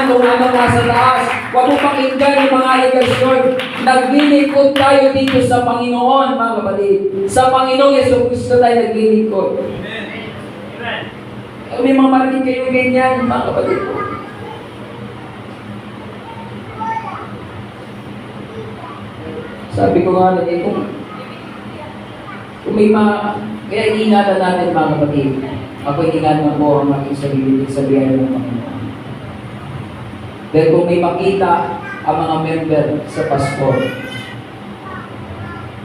pakinggan kung ano nasa taas. Huwag mo pakinggan yung mga aligasyon. Naglilingkod tayo dito sa Panginoon, mga kapatid. Sa Panginoong Yesu Cristo tayo naglilingkod. May mga marinig kayo ganyan, mga kapatid ko. Sabi ko nga lagi, kung may mga, kaya iingatan natin, mga kapatid. Ako ingatan po ang aking sarili sa biyaya ng Panginoon. Dahil kung may makita ang mga member sa pastor,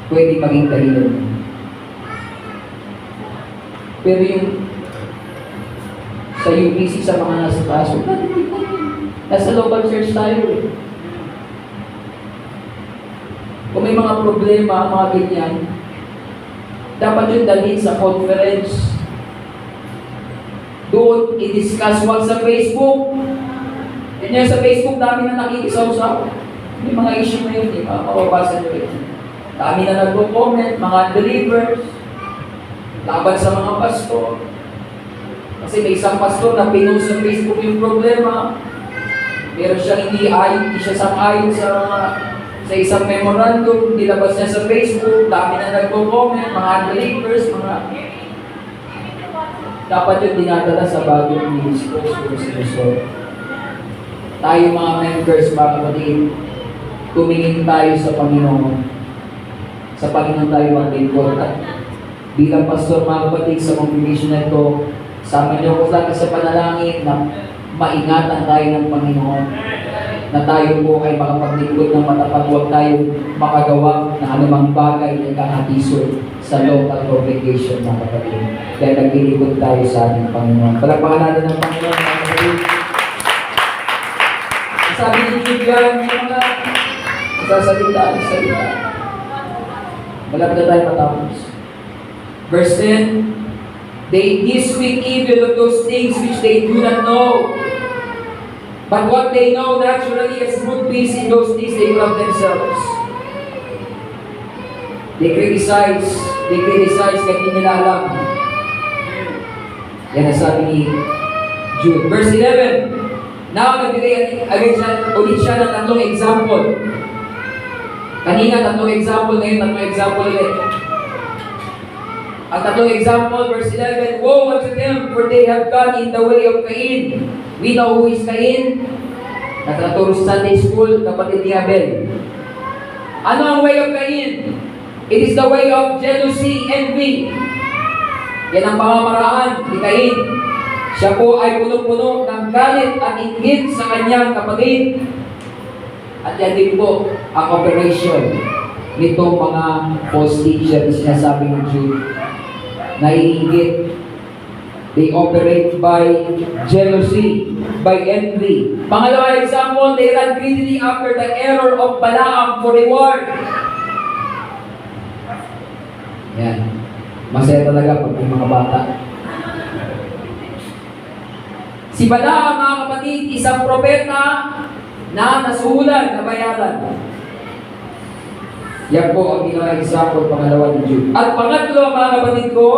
pwede maging dahilan. Pero yung sa UPC, sa mga nasa taas, nasa local church tayo eh. Kung may mga problema, mga ganyan, dapat yun dalhin sa conference. Doon, i-discuss. Huwag sa Facebook. Yan sa Facebook, dami na nakikisaw-saw. May mga issue na yun, mababasa nyo yun. Dami na nagko-comment, mga believers, laban sa mga pastor. Kasi may isang pastor na pinost sa Facebook yung problema. Meron siyang hindi siya sang-ayon sa isang memorandum, nilabas niya sa Facebook, dami na nagko-comment, mga believers, mga... Dapat yung dinadala sa bagong ministro, tayo mga members, mga kapatid, tumingin tayo sa Panginoon. Sa Panginoon tayo maglingkod. At bilang pastor, mga kapatid, sa congregation na ito, sama niyo ko lang sa panalangin na maingatan tayo ng Panginoon. Na tayo po ay makapaglingkod ng matapat, huwag tayo makagawa ng anumang bagay na kakatisod sa local congregation, mga kapatid. Kaya naglilingkod tayo sa ating Panginoon. Palakpakan natin ng Panginoon, mga kapatid. Sabi ni Biblia, may mga sasalita. Malapit na tayo matapos. Verse 10, they speak evil of those things which they do not know. But what they know naturally as good peace in those things they love themselves. They criticize, kahit hindi nila alam. Yan ang sabi ni Jude. Verse 11, now, nagbigay ulit siya ng tatlong example. Kanina, tatlong example. Ngayon, tatlong example ulit. Ang tatlong example, verse 11, woe unto them, for they have gone in the way of Cain. We know who is Cain. Nakaturo sa Sunday school, kapatid ni Abel. Ano ang way of Cain? It is the way of jealousy, envy. Yan ang pamamaraan ni Cain. Siya po ay puno-puno ng galit at inggit sa kanyang kapatid. At yan din po ang operation nitong mga false teacher na sinasabi ng Jude. Naiinggit. They operate by jealousy, by envy. Pangalawa example, they run greedily after the error of Balaam for reward. Yan. Masaya talaga pag may mga bata. Si Balaam, mga kapatid, isang propeta na nasuhulan, nabayaran. Yan po ang ginawang example, pangalawa ni Jude. At pangatlo, mga kapatid ko,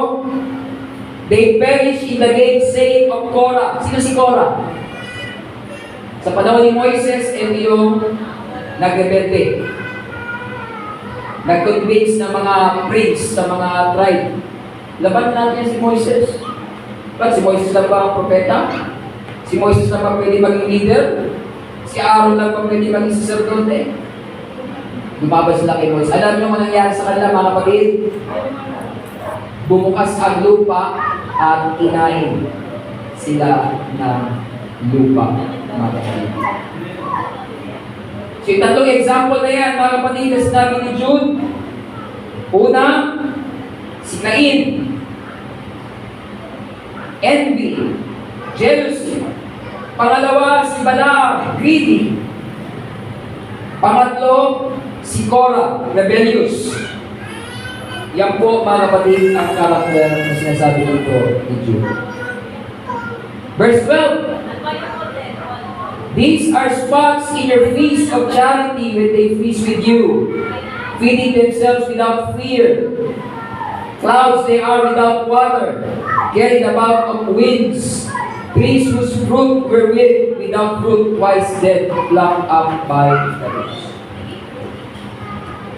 they perish in the gainsaying of Korah. Sino si Korah? Sa panahon ni Moises, yung nagrebelde. Nag-convince ng mga prince sa mga tribe. Laban natin si Moises. Ba't si Moises lang ba ang propeta? Si Moises lang ba pwede maging leader? Si Aaron lang ba pwede maging sacerdote? Lumabas sila kay Moises. Alam niyo kung nangyari sa kanila, mga kapatid? Bumukas ang lupa at kinain sila ng lupa, mga kapatid. So yung tatlong example na yan, mga kapatid, na sinabi ni Jude. Una, si Cain. Envy. Jealousy. Pangalawa, si Balaam. Greedy. Pangatlo, si Korah. Rebellious. Yan po, mga kapatid, ang karakter na sinasabi dito ni Jude. Verse 12. These are spots in your feast of charity when they feast with you, feeding themselves without fear. Clouds they are without water, carried about of winds, Trees whose fruit were without fruit, twice dead, plucked up by the roots.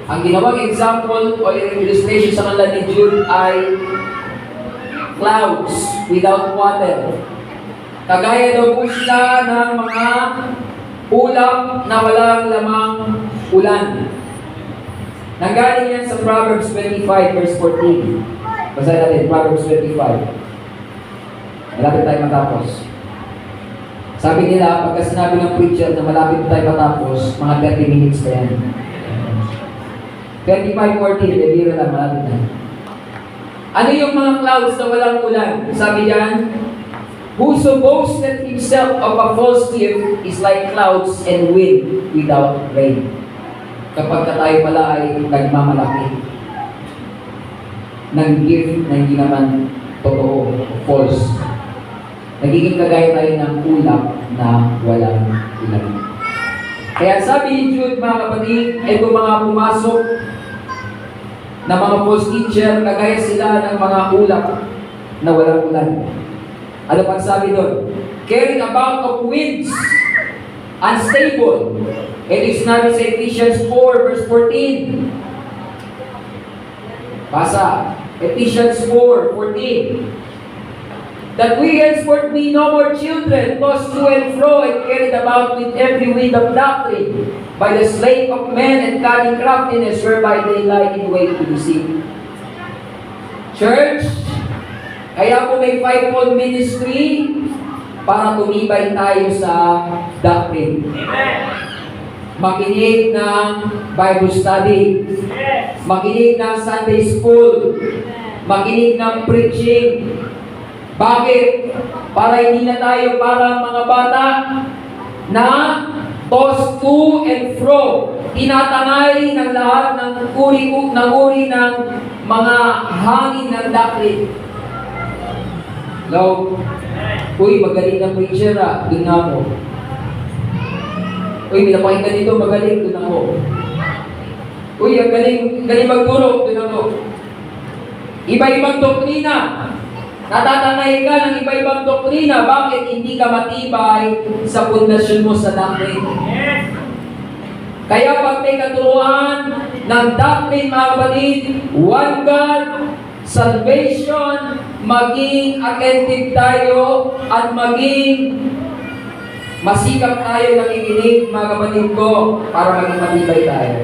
Ang ginawang example o illustration sa kanila ni Jude ay clouds without water. Kagaya daw po sila ng mga ulap na walang lamang ulan. Nanggaling yan sa Proverbs 25 verse 14. Basahin natin, Proverbs 25. Malapit tayo matapos. Sabi nila, pagka sinabi ng preacher na malapit tayo matapos, mga 30 minutes na yan. 25:14, biro lang, malapit na. Ano yung mga clouds na walang ulan? Sabi yan, whoso boasted himself of a false gift is like clouds and wind without rain. Kapag tayo pala ay nagmamalaki ng gift na hindi naman totoo, false, nagiging kagaya tayo ng ulap na walang ulan. Kaya sabi ni Jude, mga kapatid, ay kung mga pumasok na mga false teacher, kagaya sila ng mga ulap na walang ulan. Ano pang sabi doon? Carrying about of winds, unstable. Ito yung sinabi sa Ephesians 4 verse 14. Basa, Ephesians 4:14. That we henceforth be no more children, tossed to and fro and carried about with every wind of doctrine, by the sleight of men and cunning craftiness, whereby they lie in wait to deceive. Church, kaya po may fivefold ministry para tumibay tayo sa doctrine. Amen. Makinig ng Bible study. Makinig ng Sunday school. Makinig ng preaching. Bakit? Para hindi na tayo parang mga bata na tossed to and fro. Tinatangay ng lahat ng uri ng mga hangin ng doctrine. Hello? Uy, magaling na preacher ah. Doon na ako. Uy, pinapakinggan dito, magaling. Doon ako. Uy, ang galing magturo. Doon ako. Iba-ibang doktrina. Natatangay ka ng iba-ibang doktrina. Bakit hindi ka matibay sa pundasyon mo sa doctrine? Kaya pag may katuruan ng doctrine, mga kapatid, one God, salvation, maging attentive tayo at maging masikap tayo nakikinig, mga kapatid ko, para maging matibay tayo.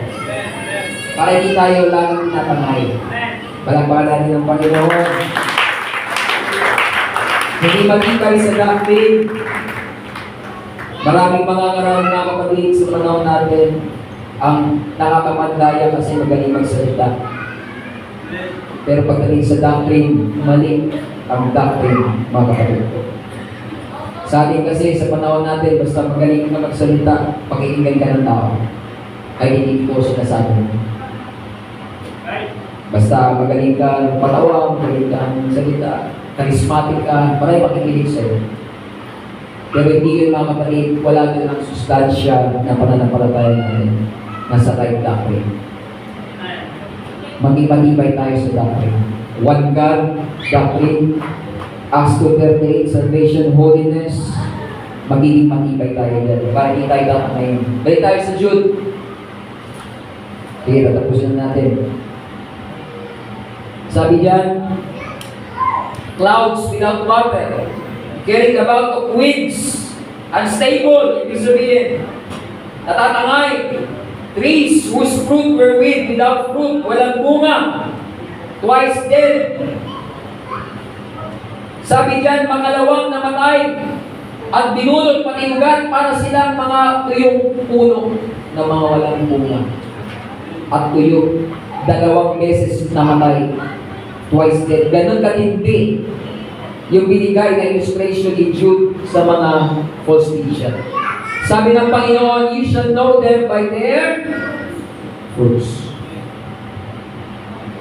Para hindi tayo laging tinatangay. Palakpakan natin ng Panginoon. Hindi matibay sa doctrine. Maraming mga ngaral, mga kapatid, sa panahon natin ang nakakapandaya kasi magaling magsalita. Pero pagdating sa doctrine, mali ang doctrine, mga kapatid. Sa atin kasi sa panahon natin, basta magaling ka magsalita, pakikinggan ka ng tao. Ay hindi ko sinasabi. Basta magaling ka patawa, magaling ka magsalita, charismatic ka, maraming makikinig sa'yo. Pero hindi yun, mga kapatid, wala din ang sustansya na pananampalataya natin. Nasa right doctrine. Maging matibay tayo sa doctrine. One God, doctrine, Acts 2:38, salvation, holiness, magiging matibay tayo dyan. Para hindi tayo dapat ngayon. Balik tayo sa Jude. Sige, tatapusin natin. Sabi dyan, clouds without water, carrying about of winds, unstable, ibig sabihin, natatangay, trees whose fruit were without fruit, walang bunga, twice dead. Sabi dyan, pangalawang namatay, at binulot pati ugat para silang mga tuyong puno na mga walang bunga. At tuyo, 2 beses namatay, twice dead. Ganon katindi yung binigay na illustration ni Jude sa mga false teacher. Sabi ng Panginoon, you shall know them by their fruits.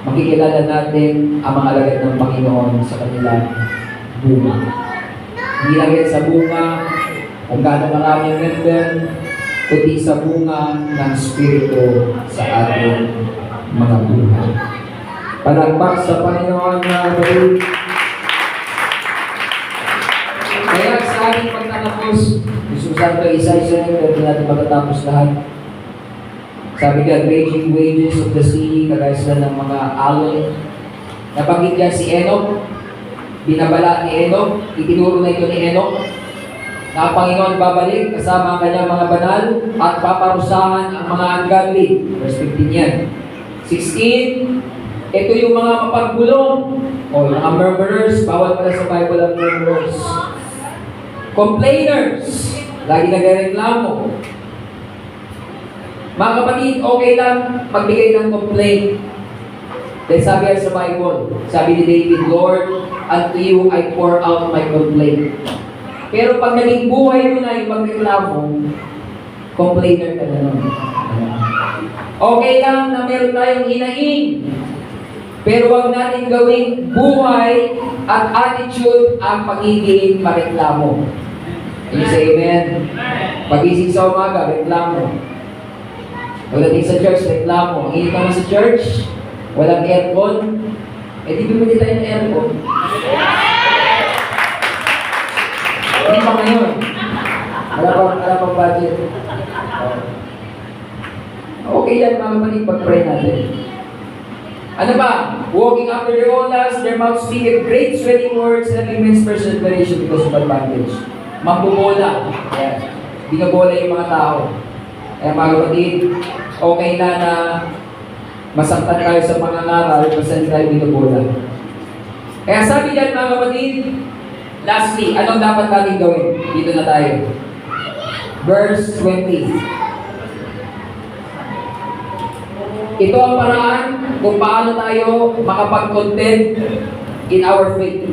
Makikilala natin ang mga alagad ng Panginoon sa kanilang bunga. Hindi lang yan sa bunga kung gaano marami ang member, kundi sa bunga ng Espiritu sa ating mga buhay. Palakpak sa Panginoon na kapatid. Kaya Sometimes, gusto sana ito isa-isa pero hindi natin matatapos lahat. Sabi ka, raging wages of the sea, kagaya sila ng mga alon. Nabanggit yan si Enoch, binabala ni Enoch, itinuro na ito ni Enoch, na ang Panginoon babalik kasama ang kanyang mga banal at paparusahan ang mga ungodly. Verse 15 yan. 16, ito yung mga mapagbulong, o yung mga murmurers, bawal pala sa Bible ang murmurers. Complainers, lagi nagreklamo. Mga kapatid, okay lang magbigay ng complaint. Dahil sabi yan sa Bible, sabi ni David, Lord, unto you I pour out my complaint. Pero pag naging buhay mo na yung pagreklamo, complainer ka na nun. Okay lang na meron tayong hinaing, pero huwag natin gawing buhay at attitude ang pagiging mareklamo. You say amen? Pag-ising sa umaga, reklamo. Pagdating sa church, reklamo. Ang init naman sa church, walang aircon. Eh di bumili tayo ng aircon. Hindi pa ngayon. Wala pang budget. Okay yan mga kapatid, pag-pray natin. Ano ba? Walking after their own lusts, their mouths speak great sweating words, and having men's perseveration because of advantage. Mambubola. Ayan. Binabola yung mga tao. Kaya mga kapatid, okay na masaktan tayo sa mga ngaral, basta hindi tayo binabola. Kaya sabi dyan mga kapatid, lastly, anong dapat natin gawin? Dito na tayo. Verse 20. Ito ang paraan kung paano tayo makapag-content in our faith.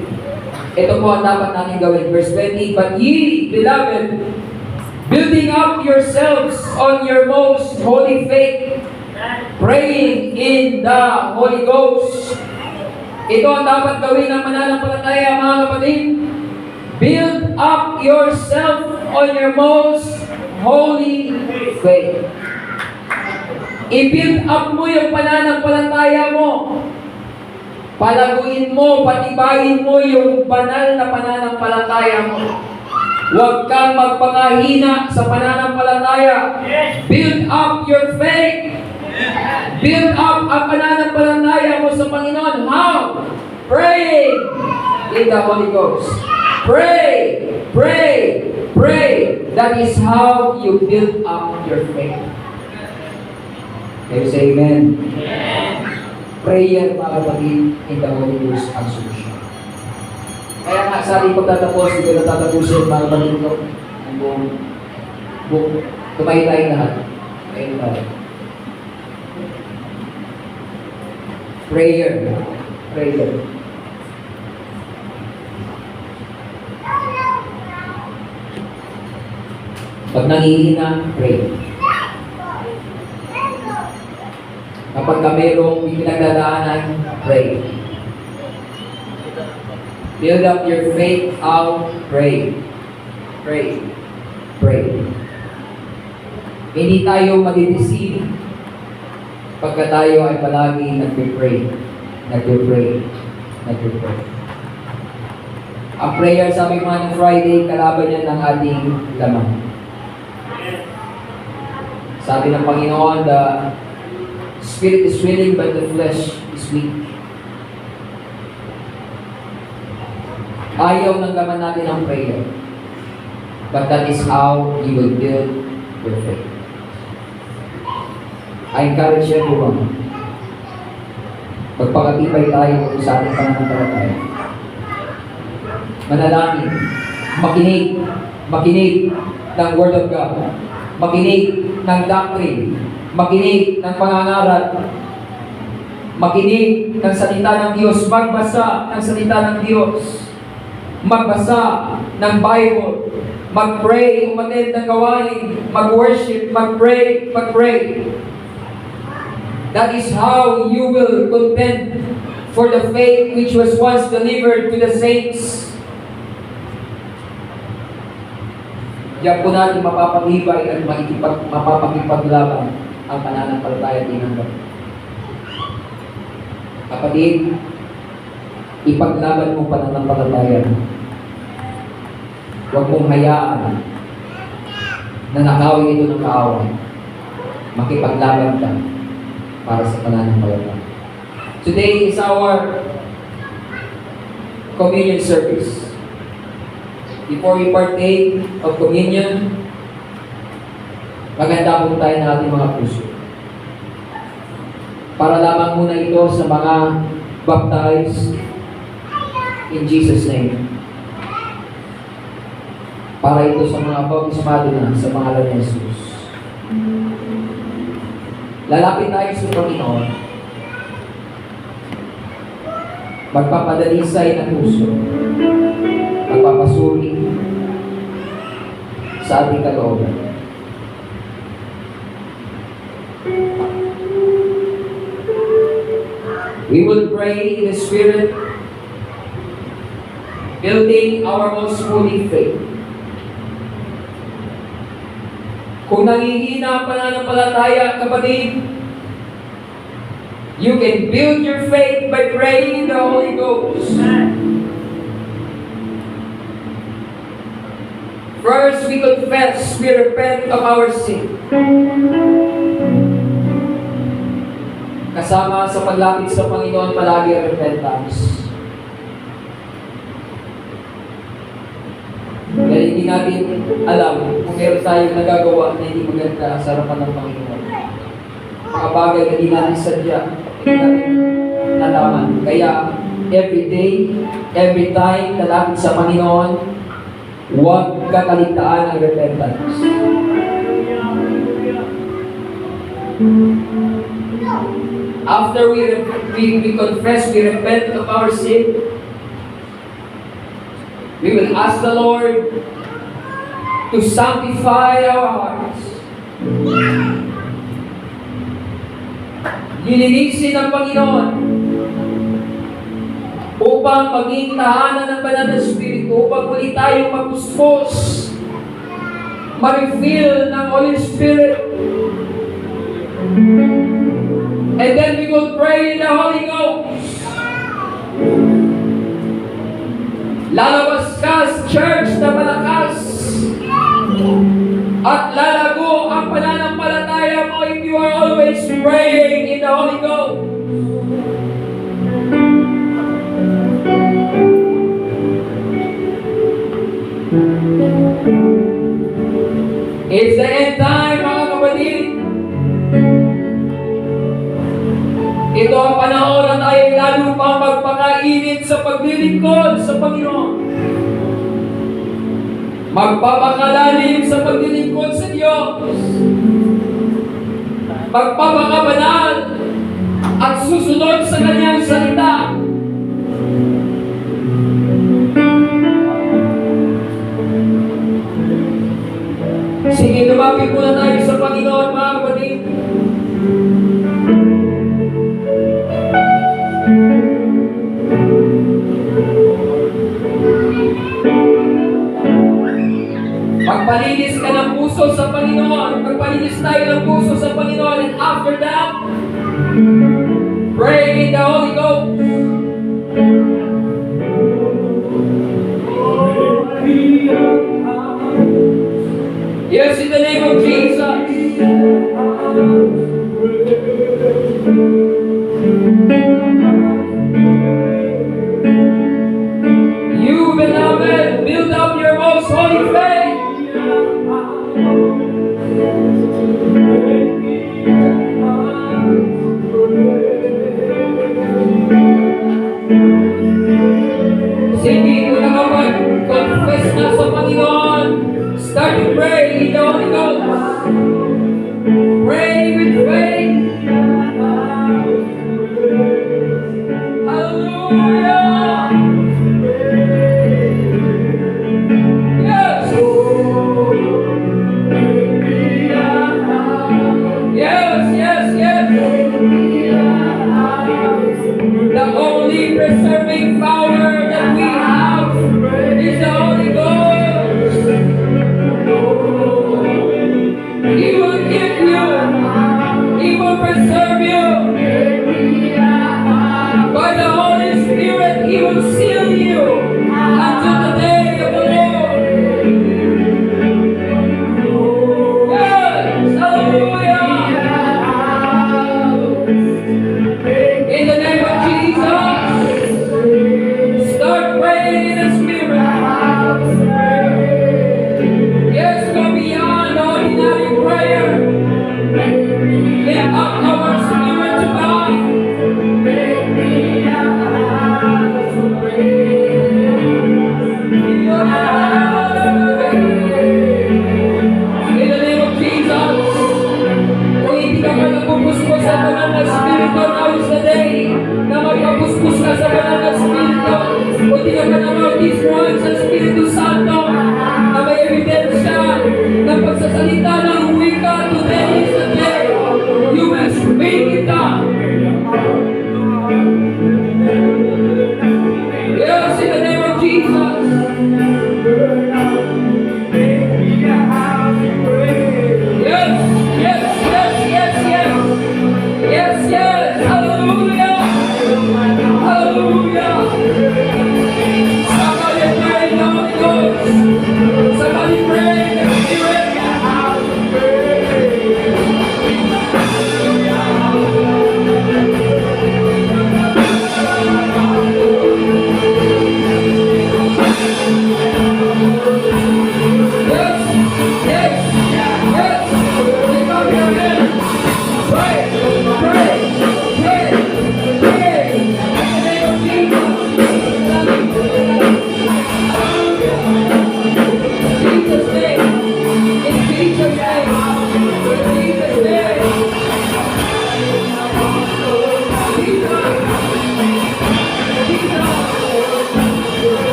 Ito po ang dapat natin gawin. Verse 20, but ye, beloved, building up yourselves on your most holy faith, praying in the Holy Ghost. Ito ang dapat gawin ng mananampalataya, mga kapatid. Build up yourself on your most holy faith. I-build up mo yung pananampalataya mo. Palaguin mo, patibayin mo yung banal na pananampalataya mo. Huwag kang magpangahina sa pananampalataya. Build up your faith. Build up ang pananampalataya mo sa Panginoon. How? Pray in the Holy Ghost. Pray, pray, pray. That is how you build up your faith. Can you say amen? Prayer, mga kapatid, in the Holy Ghost ang solusyon. Kaya nga, sabi ko tatapos, hindi ko natatapusin, mga kapatid ko, ang buong tumayo tayo lahat. Ayun tayo. Prayer. Prayer. Pag nangihina, pray. Kapag ka merong pinagdadaanan, pray. Build up your faith out, pray. Pray. Pray. Hindi tayo madideceive pagka tayo ay palagi nagpipray. Nagpipray. Nagpipray. Ang prayer sa aming mga Friday, kalaban yan ng ating laman. Sabi ng Panginoon, the spirit is willing but the flesh is weak. Ayaw ng laman natin ang prayer. But that is how you will build your faith. I encourage everyone. Magpakatibay tayo sa ating pananampalataya. Manalangin. Makinig ng Word of God. Makinig ng doctrine. Makinig ng pangangaral. Makinig ng salita ng Diyos. Magbasa ng salita ng Diyos. Magbasa ng Bible. Mag-pray, umattend ng gawain. Mag-worship, mag-pray, mag-pray. That is how you will contend for the faith which was once delivered to the saints. Diyan po natin mapapagibay at mapapagipaglaban ang pananampalataya tinanggap. Kapatid, ipaglaban mo pananampalataya. Huwag mong hayaan na nakawin ito ng kaaway. Makipaglaban ka para sa pananampalataya. Today is our communion service. Before we partake of communion, maganda po tayo ng ating mga puso. Para lamang muna ito sa mga baptized in Jesus' name. Para ito sa mga bautismado na sa pangalan ni Jesus. Lalapit tayo sa Panginoon. Magpapadalisay ng puso. Magpapasuri sa ating kalooban. We will pray in the Spirit, building our most holy faith. Kung nangihina ang pananampalataya, kapatid, you can build your faith by praying in the Holy Ghost. First, we confess, we repent of our sin. Kasama sa paglapit sa Panginoon, palagi ang repentance. Dahil hindi natin alam kung meron tayong nagagawa na hindi maganda sa harapan ng Panginoon. Mga bagay na hindi natin sadya, hindi natin nalaman. Kaya, every day, every time nalapit sa Panginoon, huwag kakaligtaan ang repentance. After we confess, we repent of our sin, we will ask the Lord to sanctify our hearts. Lilinisin ng Panginoon upang maging tahanan ng banal na Espiritu, upang muli tayong mapuspos, ma-refill ng Holy Spirit. And then we will pray in the Holy Ghost. Lalabas ka sa church na malakas at lalago ang pananampalataya mo if you are always praying in the Holy Ghost. It's the end time, mga kapatid. Ito ang panahon na tayo lalo pang magpakainit sa paglilingkod sa Panginoon. Magpapakalalim sa paglilingkod sa Diyos. Magpapakabanal at susunod sa Kanyang salita. Sige, lumapit muna tayo sa Panginoon, mga kapatid. Magpalinis ka ng puso sa Panginoon. Magpalinis tayo ng puso sa Panginoon. And after that, pray in the Holy Ghost. Yes, in the name of Jesus. You, beloved, build up your most holy faith. Sige, kung nakapag-confess na sa Panginoon, start to pray in the Holy Ghost. Pray with faith. Hallelujah! Yes! Yes, yes, yes! The only preserving power that we have is the Holy Ghost. He will give you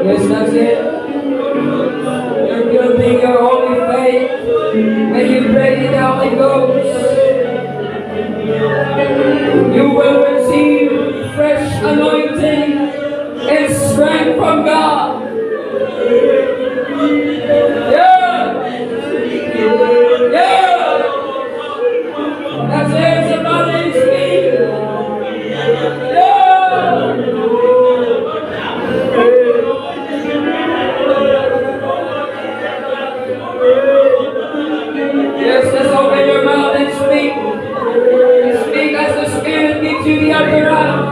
Yes, that's it. You're building your holy faith when you pray in the Holy Ghost. You will receive fresh anointing and strength from God. Yeah! Yeah! That's it, somebody speak. Yeah! Yes, let's open your mouth and speak. Speak as the Spirit gives you the utterance.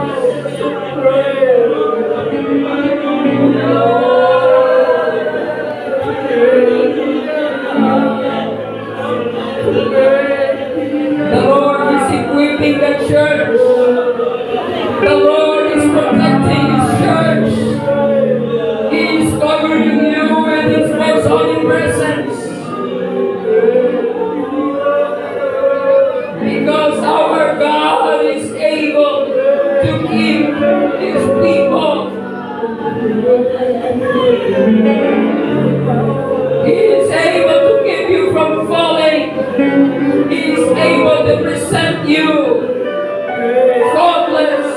The Lord is equipping the church. The Lord is protecting His church. He is covering you with His most holy presence. Because our God is able to keep His people. He is able to keep you from falling. He is able to present you faultless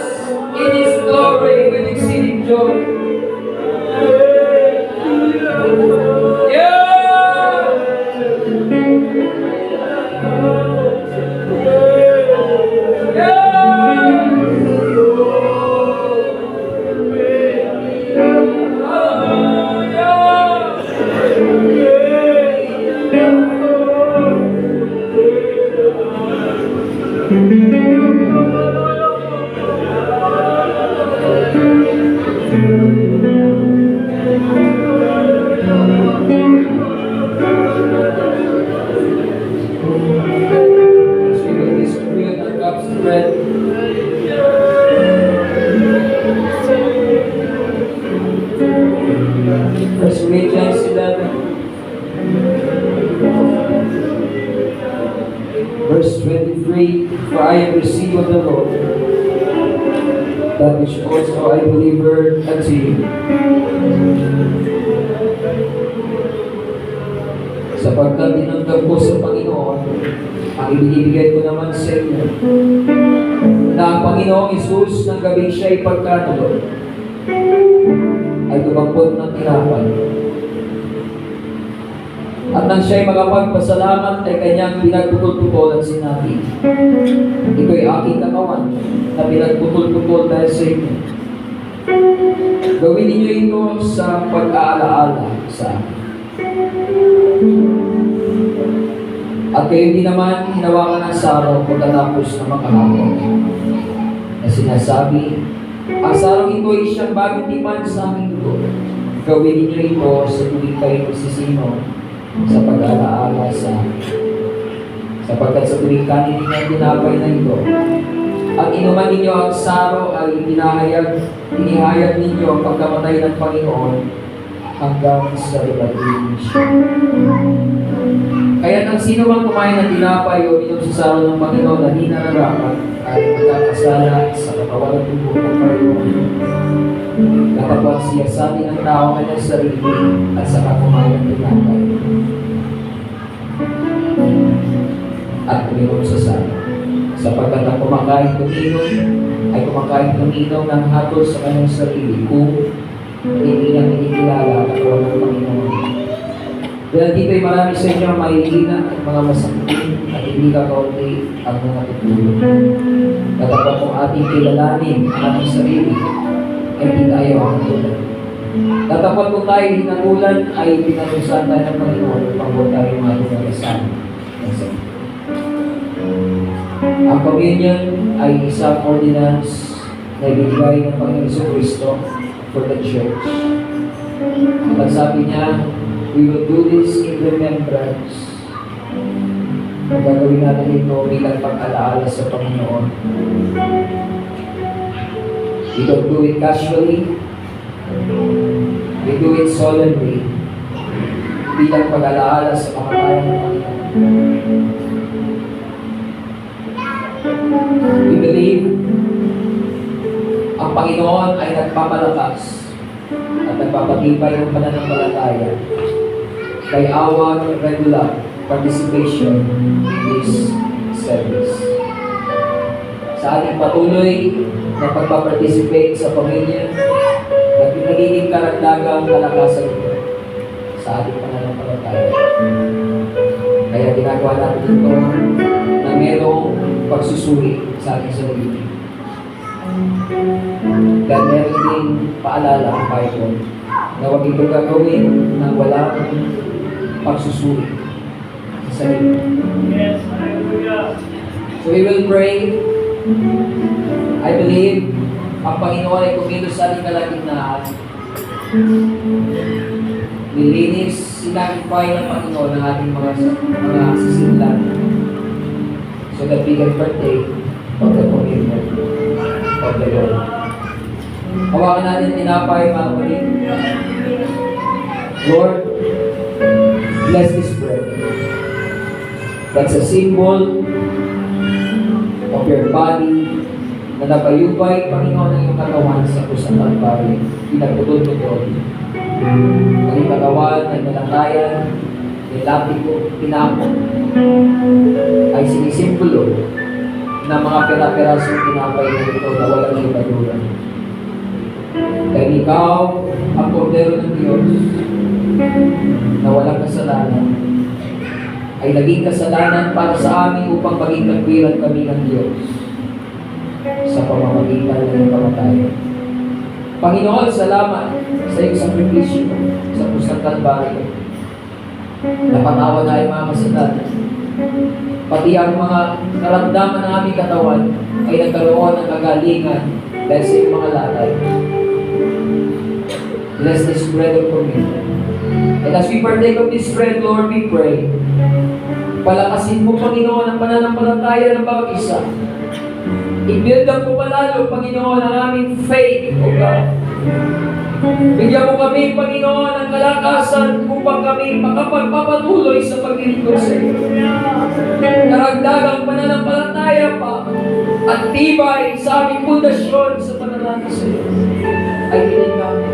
in His glory with exceeding joy. Yeah! First Corinthians 11, verse 23, for I have received of the Lord that which also I delivered unto you. Sapagkat tinanggap ko sa Panginoon, ang ibinibigay ko naman sa inyo, na ang Panginoong Isus ng gabing siya'y pagkatulog, ay tumagbot ng tinapay. At nang siya'y makapagpasalamat ay kanyang pinagputol-putol at sinabi, ito'y aking katawan na pinagputol-putol dahil sa inyo. Gawin ninyo ito sa pag-aalaala sa akin. At kayo din naman hinawakan ng saraw pagkatapos na makahapon, na sinasabi, ang sarang ito ay siyang bagong tipan sa aming dugo. Gawin ninyo ito sa tuwing kayo magsisino sa pag-aalaala sa akin. Sapagkat sa tuwing kanin ninyo ang tinapay na ito, at inuman ninyo ang saraw ay inihayag ninyo ang pagkamatay ng Panginoon hanggang sa dumating siya. Kaya nang sino mang kumain ng tinapay o inom sa saraw ng Panginoon na di nararapat ay magkakasala sa katawan ng dugo ng Panginoon. Kapag siya sabi ng tao kanyang sarili at saka kumain ng tinapay at uminom sa saraw. Sapagkat ang kumakain tuminom ay kumakain tuminom ng hatol sa kanyang sarili kung hindi niya kinikilala ang katawan ng Panginoon. Dahil dito'y marami sa inyo ang mahihina at mga masakit at hindi kakaunti at mga tutulog. Katapat kong ating kilalanin ang ating sarili ay hindi tayo ang tulad. Katapat kung tayo hinagulan ay pinanusan tayo ng Panginoon upang huwag tayo malugasan. Ang communion ay isang ordinance na ibigay ng Panginoon Kristo for the church. At sabi niya, we will do this in remembrance. Gagawin natin ito bilang pag-alaala sa Panginoon. We don't do it casually. We do it solemnly. Bilang pag-alaala sa kamatayan ng Panginoon. We believe ang Panginoon ay nagpapalakas at nagpapatibay ng pananampalataya by our regular participation in this service. Sa ating patuloy na pagpaparticipate sa pamilya, nagiging karagdagang kalakasan ito sa ating pananampalataya. Kaya ginagawa natin ito na merong pagsusuri sa ating sarili. Dahil meron din paalala ang Bible na huwag ito gagawin nang walang pagsusuri sa sarili. Yes, hallelujah. So we will pray. I believe ang Panginoon ay kumilos sa ating kalagitnaan. Nilinis, sinakify ng Panginoon ang ating mga sisimlan so that we can partake of the communion of the Lord. Hawakan natin tinapay, mga kapatid. Lord, bless this bread. That's a symbol of your body na nabayubay, Panginoon, ng iyong katawan sa krus ng Kalbaryo. Pinagputol-putol. Ang iyong katawan ay nalakayan, nilapiko, pinapon, ay sinisimbolo na mga pera-perasong tinapay na ito na walang ibaduran. Dahil ikaw ang kordero ng Diyos na walang kasalanan, ay naging kasalanan para sa amin upang maging katwiran kami ng Diyos sa pamamagitan ng iyong kamatayan. Panginoon, salamat sa iyong sakripisyo sa krus ng Kalbaryo. Napatawa na yung mga kasalanan. Pati ang mga karamdaman ng aming katawan ay nagkaroon ng kagalingan dahil sa iyong mga lalay. Bless this bread of communion. And as we partake of this bread, Lord, we pray, palakasin mo, Panginoon, ang pananampalataya ng bawat isa. I-build up mo palalo, Panginoon, ang aming faith, O God. Bigyan mo kami, Panginoon, ng kalakasan upang kami makapagpapatuloy sa paglilingkod sa iyo. Karagdagang pananampalataya pa at tibay sa aming pundasyon sa pananalig sa iyo ay hiling namin.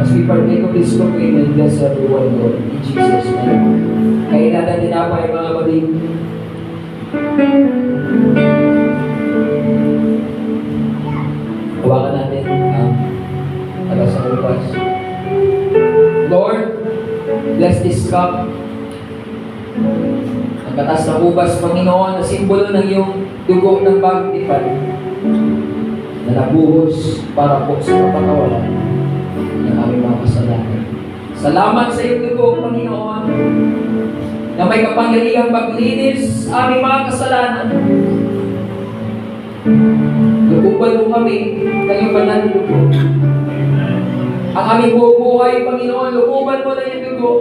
As we partake of this communion, bless everyone, Lord, in Jesus' name. Kaya natin tinapay, mga kapatid. Hawakan natin ang tagas ng ubas. Lord, bless this cup. Ang katas ng ubas, Panginoon, na simbolo ng iyong dugo ng bagong tipan na nabuhos para po sa kapatawaran ng aming mga kasalanan. Salamat sa iyong dugo, Panginoon, na may kapangyarihang maglinis aming mga kasalanan. Lukuban mo kami ng iyong banal na dugo. Ang aming buhay, Panginoon, lukuban mo na iyong dugo.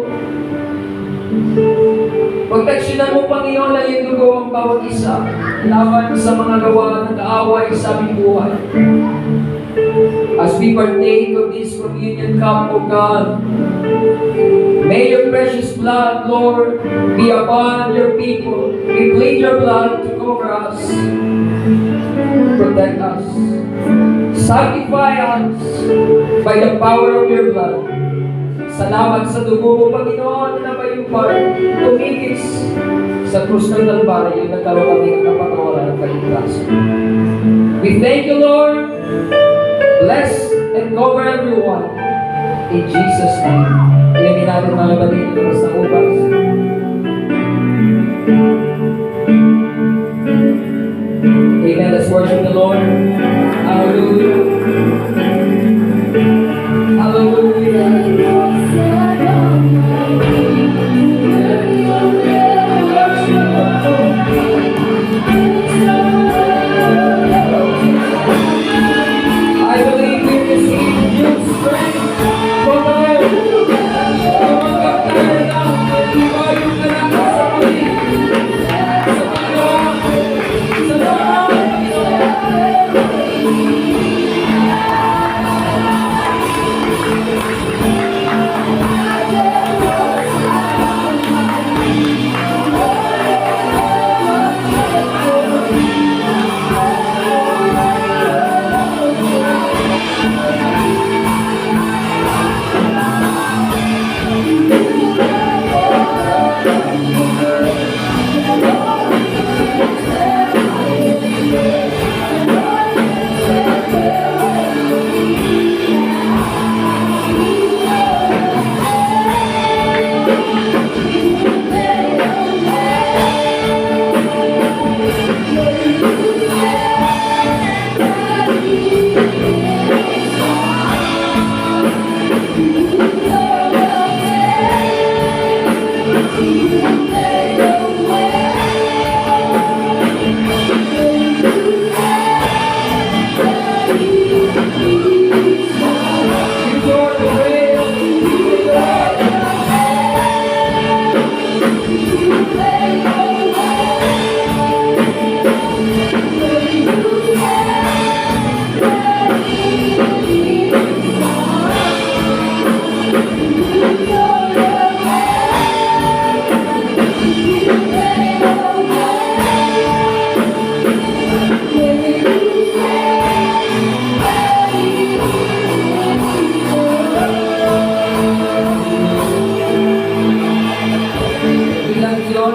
Pagtaksyonan mo, Panginoon, na iyong dugo ang bawat isa laban sa mga gawa ng kaaway sa aming buhay. As we partake of this communion cup, O God, may your precious blood, Lord, be upon your people. We plead your blood to cover us, protect us, sanctify us by the power of your blood. Salamat sa dugo mo, Panginoon, na nabayubay, tumigis sa krus ng Kalbaryo, nagkaroon kami ng kapatawaran ng kaligtasan. We thank you, Lord. Bless and cover everyone. In Jesus' name. Amen. natin mga kapatid, tapos na ubas. Amen. Let's worship the Lord. Hallelujah. I believe we receive new strength from the Lord. Tumanggap tayo ng bagong kalakas sa muli. Sa Panginoon.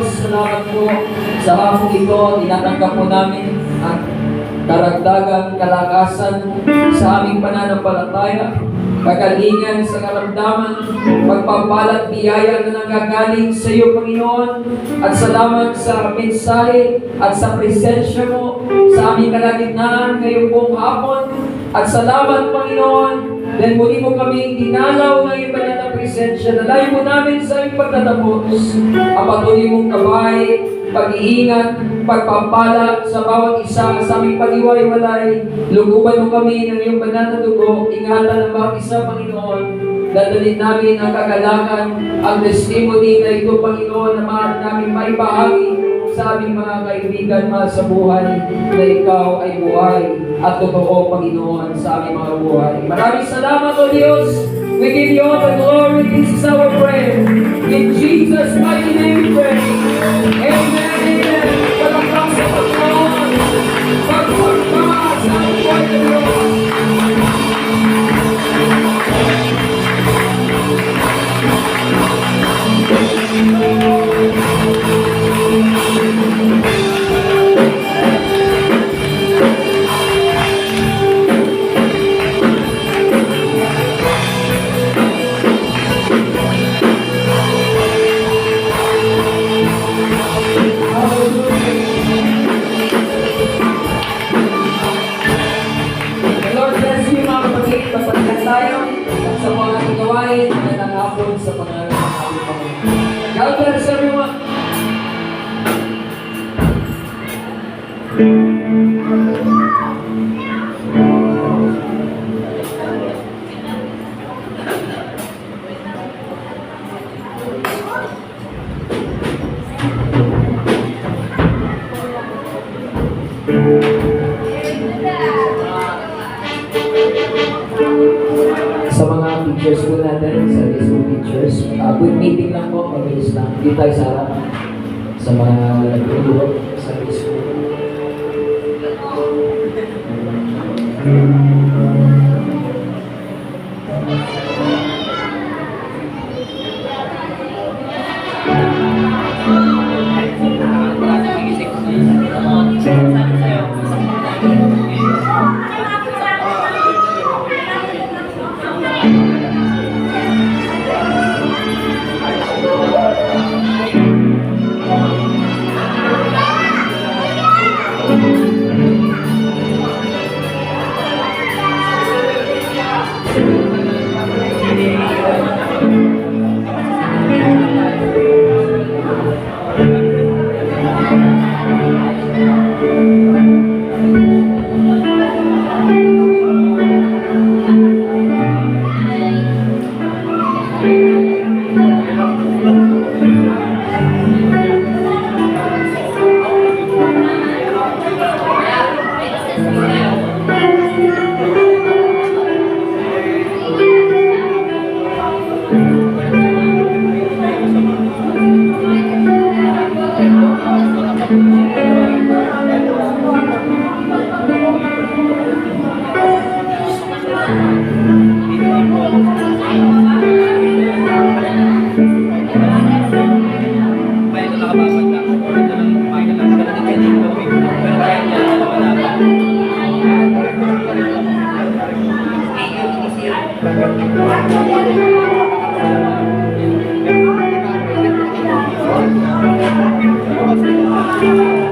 Sa salamat po sa hapong ito. Tinatanggap po namin ang karagdagang kalakasan sa aming pananampalataya, kagalingan sa karamdaman, pagpapalat biyaya na nanggagaling sa iyo, Panginoon, at salamat sa mensahe at sa presensya mo sa aming kalagitnaan ngayong buong hapon. At salamat, Panginoon, dahil muli mo kami dinalaw ng iyong banal na presensya. Nalayo mo namin sa iyong pagtatapos. Ang patuloy mong gabay, pag-iingat, pagpapala sa bawat isa sa aming pag-iwalay. Luguban mo kami ng iyong banal na dugo. Ingatan ang bawat isa, Panginoon. Dadalhin namin ang kagalakan, ang testimony na ito, Panginoon, na maaari namin maibahagi sa aming mga kaibigan, mahal sa buhay, na ikaw ay buhay at totoo, Panginoon, sa aming mga buhay. Maraming salamat, O Diyos. We give you all the glory. This is our prayer. In Jesus' mighty name we pray. Amen. Amen. Palakpak sa Panginoon. Pagpagpag sa aming buhay ng Diyos. God bless everyone. Sa mga teachers po natin, sa high school teachers, quick meeting lang po, mabilis lang. Dito tayo sa harap. Sa mga nagtuturo sa high school. Hallelujah.